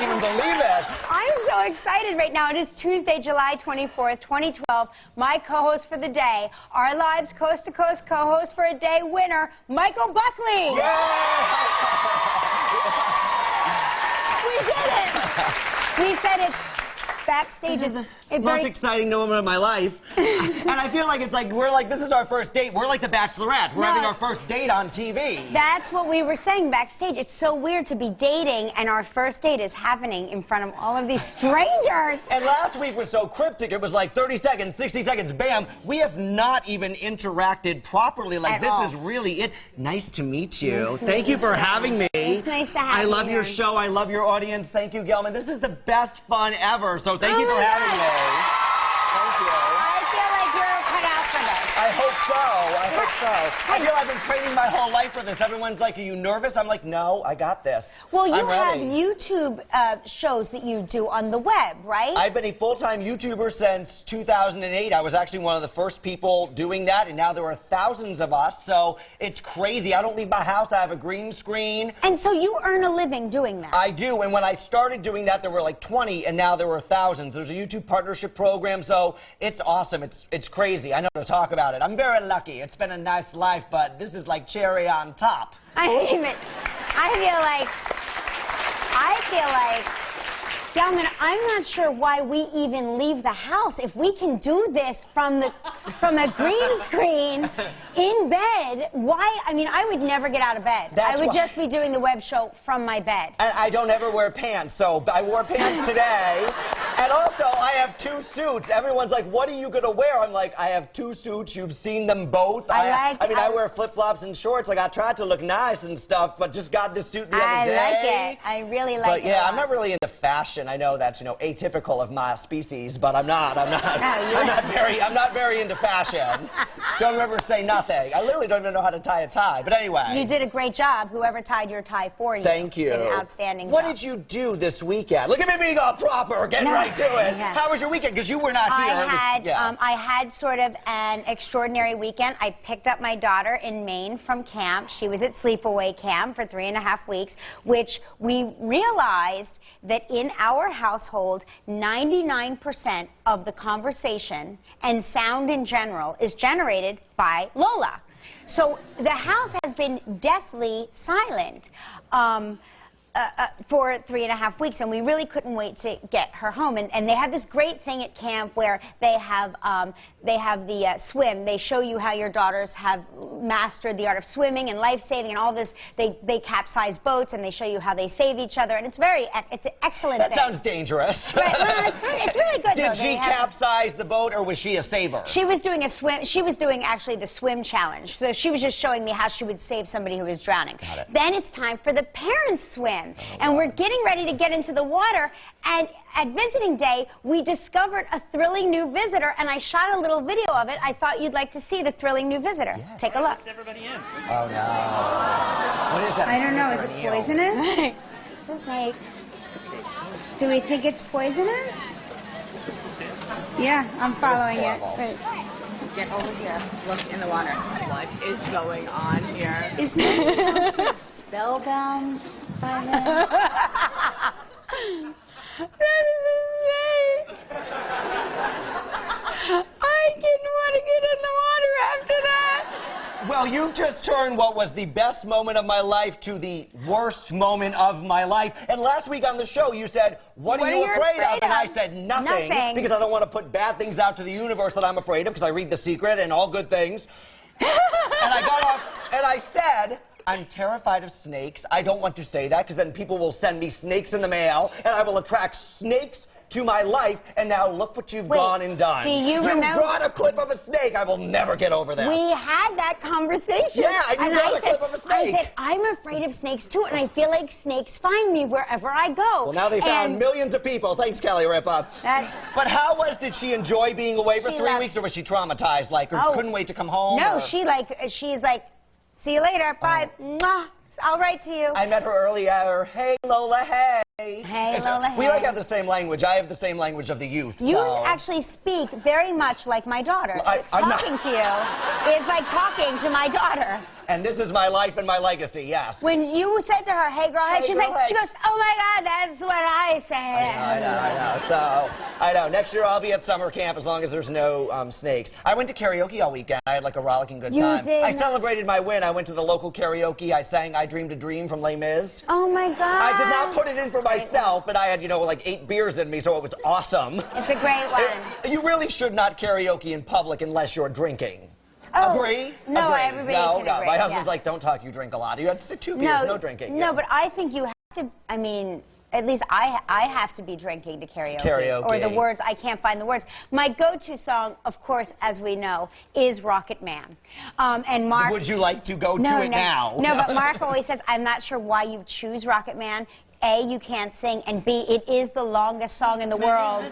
even believe it. I'm so excited right now. It is Tuesday, July 24th, 2012. My co-host for the day, our Lives Coast to Coast co-host for a day winner, Michael Buckley. We did it. We said it. Backstage is the most exciting moment of my life. And I feel like this is our first date. We're like the Bachelorette. We're having our first date on TV. That's what we were saying backstage. It's so weird to be dating and our first date is happening in front of all of these strangers. And last week was so cryptic. It was like 30 seconds, 60 seconds, bam. We have not even interacted properly. Like, this is really it. Nice to meet you. Thank you for having me. It's nice to have you. I love your show. I love your audience. Thank you, Gelman. This is the best fun ever. So thank you for having me. Thank you. I feel like you're cut out for this. I hope so. I hope so. I feel I've been training my whole life for this. Everyone's like, are you nervous? I'm like, no, I got this. Well, you have YouTube shows that you do on the web, right? I've been a full-time YouTuber since 2008. I was actually one of the first people doing that, and now there are thousands of us, so it's crazy. I don't leave my house. I have a green screen. And so you earn a living doing that? I do, and when I started doing that, there were like 20, and now there were thousands. There's a YouTube partnership program, so it's awesome. It's crazy. I know to talk about it. I'm very lucky. It's been a nice life, but this is like cherry on top. I feel like, Gelman, I'm not sure why we even leave the house. If we can do this from a green screen in bed, why? I mean, I would never get out of bed. I would just be doing the web show from my bed. And I don't ever wear pants, so I wore pants today. And also, I have 2 suits. Everyone's like, what are you going to wear? I'm like, I have 2 suits. You've seen them both. I wear flip-flops and shorts. Like, I tried to look nice and stuff, but just got this suit the other day. I like it. I really like it. But yeah, I'm not really into fashion. I know that's, atypical of my species, but I'm not very into fashion. Don't ever say nothing. I literally don't even know how to tie a tie. But anyway. You did a great job. Whoever tied your tie for you. Thank you. Did an outstanding job. What did you do this weekend? Look at me being all proper. Get right to it. Yeah. How was your weekend? Because you were not here. I had sort of an extraordinary weekend. I picked up my daughter in Maine from camp. She was at sleepaway camp for 3.5 weeks, which we realized that in our household, 99% of the conversation and sound in general is generated by Lola. So the house has been deathly silent for 3.5 weeks, and we really couldn't wait to get her home. And they have this great thing at camp where they have the swim. They show you how your daughters have mastered the art of swimming and life-saving and all this. They capsize boats, and they show you how they save each other, and it's an excellent thing. That sounds dangerous. Right, well, it's really good. Did she capsize the boat, or was she a saver? She was doing a swim. She was doing actually the swim challenge. So she was just showing me how she would save somebody who was drowning. Got it. Then it's time for the parents' swim. And we're getting ready to get into the water, and at visiting day, we discovered a thrilling new visitor, and I shot a little video of it. I thought you'd like to see the thrilling new visitor. Yes. Take a look. Everybody in. Oh, no. What is that? I don't know. Is it poisonous? Do we think it's poisonous? Yeah, I'm following it. Right. Get over here. Look in the water. What is going on here? Isn't it sort of spellbound by him? That is insane. I didn't want to get in the water after that. Well, you just turned what was the best moment of my life to the worst moment of my life. And last week on the show, you said, what are you afraid of? And I said, nothing. Because I don't want to put bad things out to the universe that I'm afraid of, because I read The Secret and all good things. And I got off, and I said, I'm terrified of snakes. I don't want to say that, because then people will send me snakes in the mail, and I will attract snakes to my life, and now look what you've gone and done. Do you remember? You brought a clip of a snake. I will never get over that. We had that conversation. Yeah, you brought a clip of a snake. I said, I'm afraid of snakes too, and I feel like snakes find me wherever I go. Well, now they found millions of people. Thanks, Kelly Ripa. But how did she enjoy being away for 3 weeks, or was she traumatized, or couldn't wait to come home? No, she's like, see you later, bye. Mwah. I'll write to you. I met her earlier. Hey, Lola, hey. Hey, Lola, hey. We have the same language. I have the same language of the youth. You actually speak very much like my daughter. I'm talking to you is like talking to my daughter. And this is my life and my legacy, yes. When you said to her, hey, girl, hey, she's like, she goes, oh, my God, that's what I said. I know. So, I know. Next year I'll be at summer camp as long as there's no snakes. I went to karaoke all weekend. I had like a rollicking good time. You did? I celebrated my win. I went to the local karaoke. I sang I Dreamed a Dream from Les Mis. Oh, my God. I did not put it in for myself, but I had, you know, like 8 beers in me, so it was awesome. It's a great one. You really should not karaoke in public unless you're drinking. Oh, agree? No, agree. everybody can agree. My husband's like, don't talk, you drink a lot. You have 2 beers, no drinking. No, but I think you have to, I mean, at least I have to be drinking to karaoke. Or the words, I can't find the words. My go-to song, of course, as we know, is Rocket Man. And Mark... Would you like to go to it now? No, but Mark always says, I'm not sure why you choose Rocket Man. A, you can't sing, and B, it is the longest song in the world.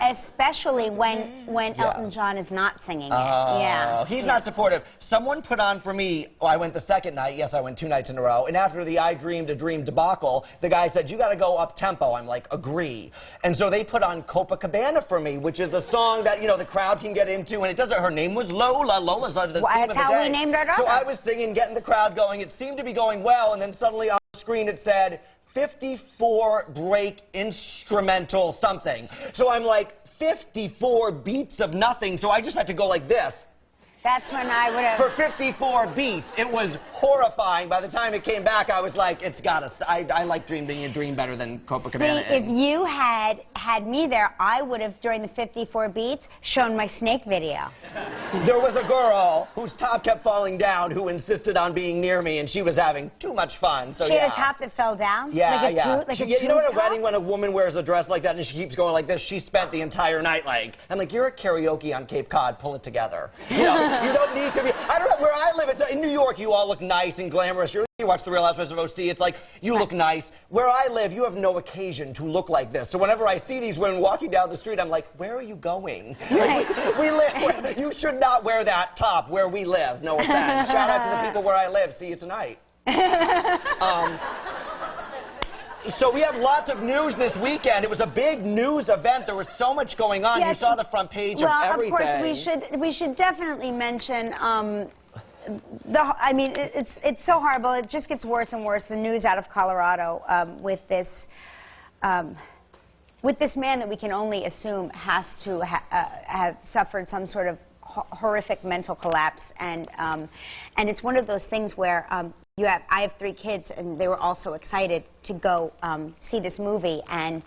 Especially when Elton John is not singing it. He's not supportive. Someone put on for me, I went the second night, yes, I went 2 nights in a row, and after the I Dreamed a Dream debacle, the guy said, you got to go up-tempo. I'm like, agree. And so they put on Copacabana for me, which is a song that, you know, the crowd can get into, and it doesn't, her name was Lola. Lola's the theme of the day. That's how we named our daughter. So I was singing, getting the crowd going. It seemed to be going well, and then suddenly on the screen it said, 54 break instrumental something. So I'm like, 54 beats of nothing, so I just had to go like this. That's when I would have... For 54 beats. It was horrifying. By the time it came back, I was like, it's got to... I like Dreaming a Dream better than Copacabana. See, if you had me there, I would have, during the 54 beats, shown my snake video. There was a girl whose top kept falling down who insisted on being near me, and she was having too much fun. So she had a top that fell down? Yeah, you know at a wedding when a woman wears a dress like that and she keeps going like this, she spent the entire night like, I'm like, you're at karaoke on Cape Cod, pull it together. You know, you don't need to be, I don't know, where I live, it's, in New York, you all look nice and glamorous. You watch The Real Housewives of OC, it's like, you look nice. Where I live, you have no occasion to look like this. So whenever I see these women walking down the street, I'm like, where are you going? Like, we live, you should not wear that top where we live, no offense. Shout out to the people where I live, see you tonight. So we have lots of news this weekend. It was a big news event. There was so much going on. Yes. You saw the front page of everything. Well, of course, we should definitely mention, I mean, it's so horrible. It just gets worse and worse. The news out of Colorado with this man that we can only assume has to have suffered some sort of horrific mental collapse, and it's one of those things where I have 3 kids, and they were also excited to go see this movie, and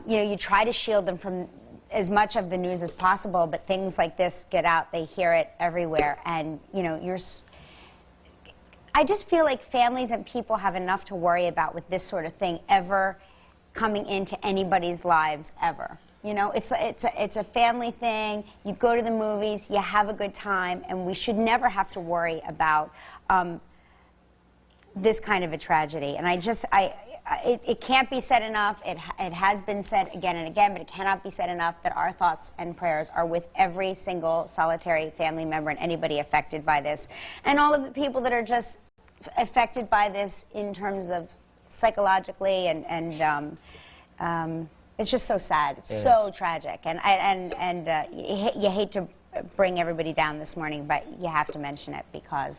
you know, you try to shield them from as much of the news as possible, but things like this get out, they hear it everywhere, and you know, I just feel like families and people have enough to worry about with this sort of thing ever coming into anybody's lives ever. You know, it's a family thing. You go to the movies, you have a good time, and we should never have to worry about this kind of a tragedy. And it can't be said enough. It has been said again and again, but it cannot be said enough that our thoughts and prayers are with every single solitary family member and anybody affected by this, and all of the people that are just affected by this in terms of psychologically and it's just so sad. It's so tragic, and you hate to bring everybody down this morning, but you have to mention it because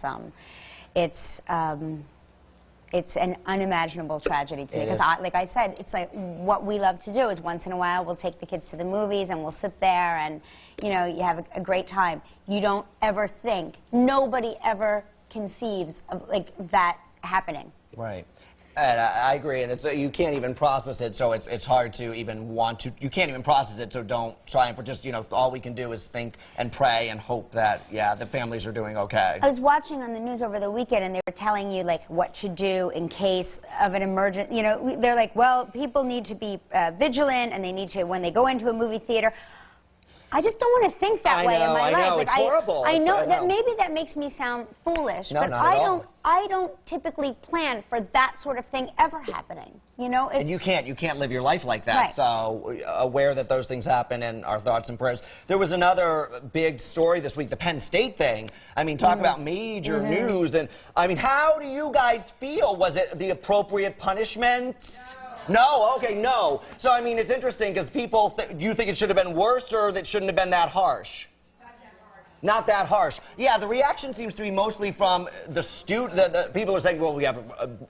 it's an unimaginable tragedy to me. Because, like I said, it's like what we love to do is once in a while we'll take the kids to the movies and we'll sit there and you know, you have a great time. You don't ever think, nobody ever conceives of like that happening. Right. And I agree, and you can't even process it, so it's hard to even want to. You can't even process it, so don't try and just, you know, all we can do is think and pray and hope that, yeah, the families are doing okay. I was watching on the news over the weekend, and they were telling you, like, what to do in case of an emergent, you know, they're like, well, people need to be vigilant, and they need to, when they go into a movie theater. I just don't want to think that way in my life. I know, like, it's horrible. I know that maybe that makes me sound foolish, but I don't typically plan for that sort of thing ever happening. You know, and you can't live your life like that. Right. So aware that those things happen, and our thoughts and prayers. There was another big story this week, the Penn State thing. I mean, talk about major news, and I mean, how do you guys feel? Was it the appropriate punishment? No, okay, no. So, I mean, it's interesting because people, do you think it should have been worse or that shouldn't have been that harsh? not that harsh. Yeah, the reaction seems to be mostly from the people are saying, well, we have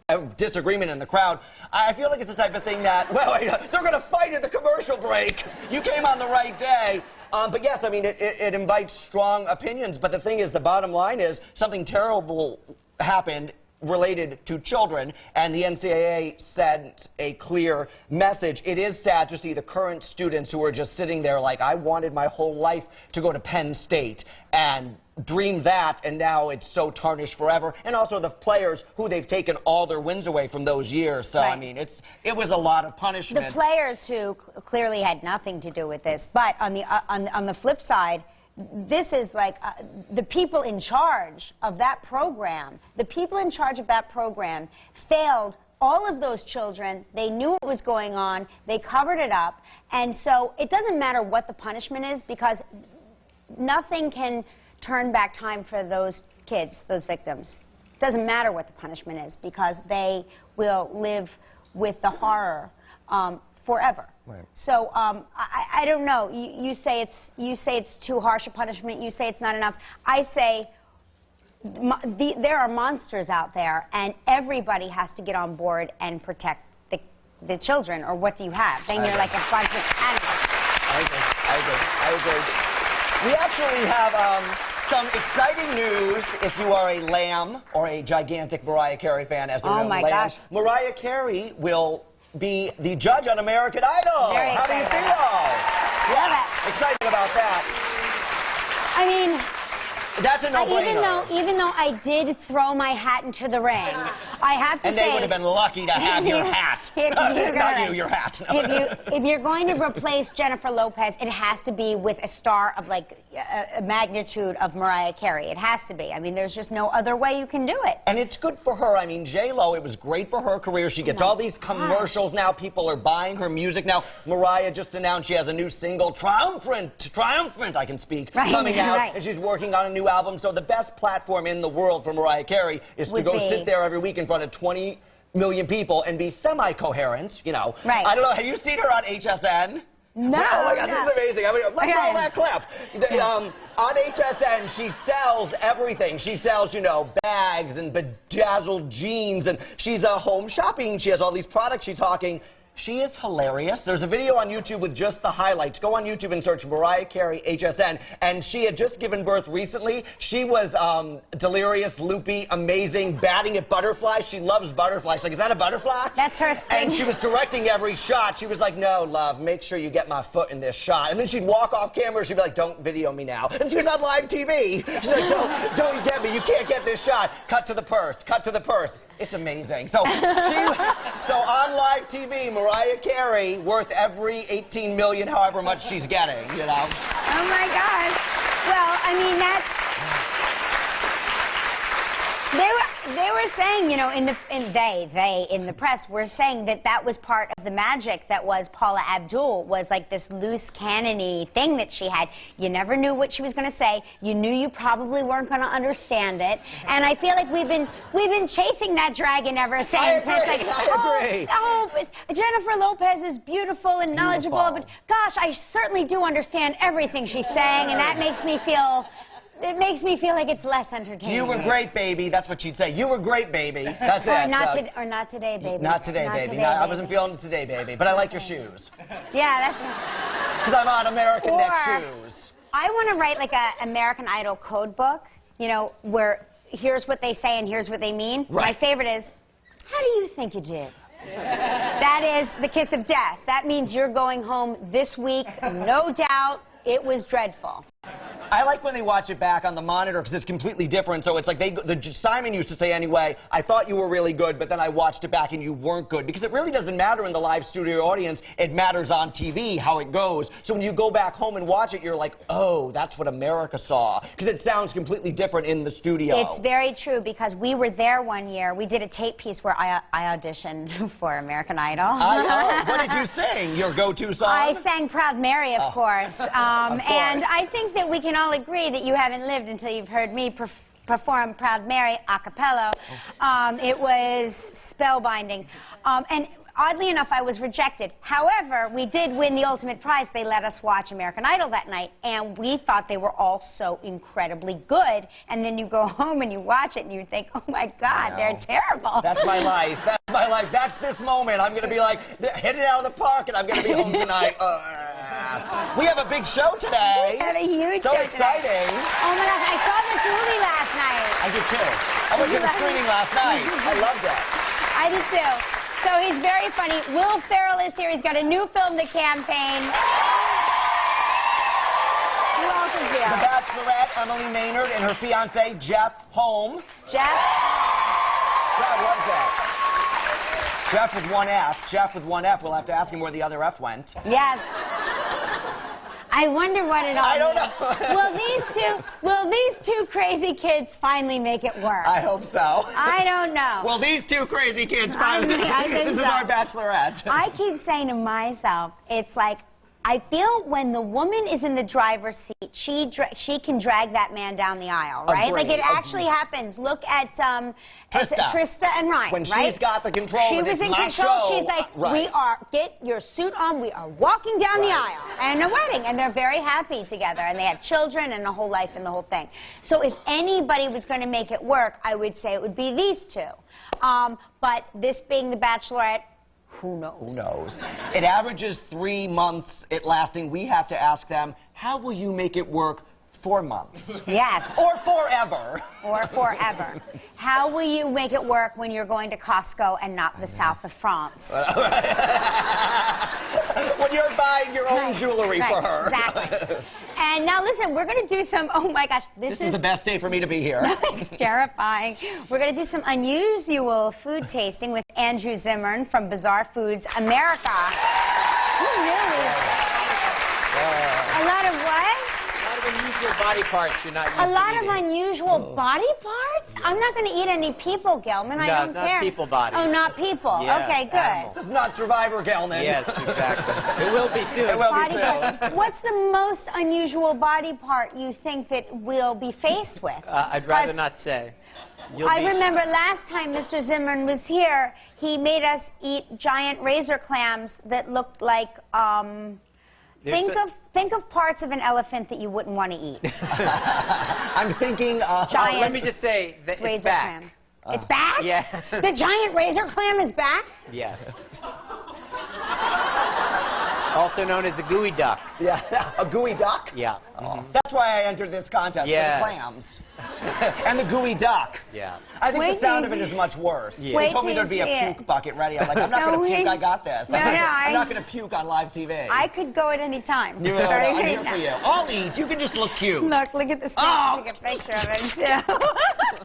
a disagreement in the crowd. I feel like it's the type of thing that, well, they're going to fight at the commercial break. You came on the right day. But yes, I mean, it invites strong opinions. But the thing is, the bottom line is something terrible happened related to children, and the NCAA sent a clear message. It is sad to see the current students who are just sitting there like, I wanted my whole life to go to Penn State and dream that, and now it's so tarnished forever. And also the players who they've taken all their wins away from those years. So, right. I mean, it was a lot of punishment. The players who clearly had nothing to do with this, but on the flip side, this is like the people in charge of that program. The people in charge of that program failed all of those children. They knew what was going on. They covered it up. And so it doesn't matter what the punishment is, because nothing can turn back time for those kids, those victims. It doesn't matter what the punishment is, because they will live with the horror forever. Right. So I don't know. You say it's too harsh a punishment. You say it's not enough. I say there are monsters out there, and everybody has to get on board and protect the children. Or what do you have? Then you're like a bunch of animals. I agree. We actually have some exciting news if you are a lamb or a gigantic Mariah Carey fan. As oh my gosh! Mariah Carey will be the judge on American Idol. Very How do you feel? Love it. Excited about that. I mean, that's a no-brainer. Even though I did throw my hat into the ring, I have to say... And they would have been lucky to have your hat. Your hat. If you're going to replace Jennifer Lopez, it has to be with a star of, like, a magnitude of Mariah Carey. It has to be. I mean, there's just no other way you can do it. And it's good for her. I mean, J-Lo, it was great for her career. She gets all these commercials now. People are buying her music now. Mariah just announced she has a new single, Triumphant, I can speak, coming out. And she's working on a new album. So the best platform in the world for Mariah Carey is to go sit there every week in front of 20 million people and be semi-coherent, you know. Right. I don't know, have you seen her on HSN? No. Oh my God, this is amazing. I mean, let's roll that clip. On HSN, she sells everything. She sells, you know, bags and bedazzled jeans, and she's home shopping. She has all these products. She's talking. She is hilarious. There's a video on YouTube with just the highlights. Go on YouTube and search Mariah Carey HSN. And she had just given birth recently. She was delirious, loopy, amazing, batting at butterflies. She loves butterflies. Like, is that a butterfly? That's her thing. And she was directing every shot. She was like, no, love, make sure you get my foot in this shot. And then she'd walk off camera. She'd be like, don't video me now. And she was on live TV. She's like, don't get me. You can't get this shot. Cut to the purse. Cut to the purse. It's amazing. So on live TV, Mariah Carey, worth every 18 million, however much she's getting, you know. Oh my God. Well, I mean, they were saying, you know, in the press were saying that was part of the magic that was Paula Abdul, was like this loose cannon-y thing that she had. You never knew what she was going to say. You knew you probably weren't going to understand it. And I feel like we've been chasing that dragon ever since. I agree. But Jennifer Lopez is beautiful and knowledgeable, but gosh, I certainly do understand everything she's saying, and that makes me feel... It makes me feel like it's less entertaining. You were great, baby. That's what she'd say. You were great, baby. That's it. Or not today, baby. Not today, baby. I wasn't feeling it today, baby. But I like your shoes. Yeah, that's... Because I'm on American Next shoes. I want to write like a American Idol code book, you know, where here's what they say and here's what they mean. Right. My favorite is, how do you think you did? That is the kiss of death. That means you're going home this week, no doubt. It was dreadful. I like when they watch it back on the monitor because it's completely different. So it's like Simon used to say anyway, I thought you were really good, but then I watched it back and you weren't good. Because it really doesn't matter in the live studio audience. It matters on TV how it goes. So when you go back home and watch it, you're like, oh, that's what America saw. Because it sounds completely different in the studio. It's very true because we were there one year. We did a tape piece where I auditioned for American Idol. What did you sing? Your go-to song? I sang Proud Mary, of course. And I think that we can all agree that you haven't lived until you've heard me perform Proud Mary a cappella. It was spellbinding. And oddly enough, I was rejected. However, we did win the ultimate prize. They let us watch American Idol that night, and we thought they were all so incredibly good. And then you go home and you watch it, and you think, oh, my God, they're terrible. That's my life. That's my life. That's this moment. I'm going to be like, headed out of the park, and I'm going to be home tonight. We have a big show today. We have a huge show show exciting. Today. Oh, my gosh, I saw this movie last night. I did, too. I went to the screening last night. I loved it. I did, too. So he's very funny. Will Ferrell is here. He's got a new film to campaign. Who else is here? The Bachelorette, Emily Maynard, and her fiancé, Jeff Holm. Jeff? God loves that. Jeff with one F. Jeff with one F. We'll have to ask him where the other F went. Yes. I wonder what it all I don't means. know. Will these two crazy kids finally make it work? I hope so. I don't know. Well, these two crazy kids finally. This is our Bachelorette. I keep saying to myself, it's like, I feel when the woman is in the driver's seat, she can drag that man down the aisle, right? Agreed. Like it actually happens. Look at Trista and Ryan, when right? She's got the control. She was in control. She's like, we are, get your suit on. We are walking down the aisle and a wedding, and they're very happy together, and they have children and a whole life and the whole thing. So if anybody was going to make it work, I would say it would be these two. But this being the Bachelorette. Who knows? Who knows? It averages 3 months it lasting. We have to ask them, how will you make it work 4 months? Yes. Or forever. Or forever. How will you make it work when you're going to Costco and not the south of France? When you're buying your own jewelry for her. Exactly. And now listen, we're going to do some, oh my gosh, this is the best day for me to be here. It's terrifying. We're going to do some unusual food tasting with Andrew Zimmern from Bizarre Foods America. Who really? A lot of what? Unusual body parts you're not used to A lot eating. of unusual body parts? I'm not going to eat any people, Gelman. I don't not care. People bodies. Oh, not people. Yeah, okay, good. animals. This is not Survivor, Gelman. Yes, exactly. It will be soon. It will Body be soon. part. What's the most unusual body part you think that we'll be faced with? I'd rather not say. I remember last time Mr. Zimmern was here, he made us eat giant razor clams that looked like, think of parts of an elephant that you wouldn't want to eat. I'm thinking giant let me just say that it's back. Clam. It's back? Yeah. The giant razor clam is back? Yes. Also known as the gooey duck. Yeah, a gooey duck? Yeah. That's why I entered this contest, for the clams. And the gooey duck. Yeah. I think the sound of it is much worse. Yeah. They told me there'd be a puke bucket ready. I'm like, I'm not going to puke, I got this. I'm not going to puke on live TV. I could go at any time. I'm here for you. I'll eat. You can just look cute. Look at this. Oh. Take a picture of it, too.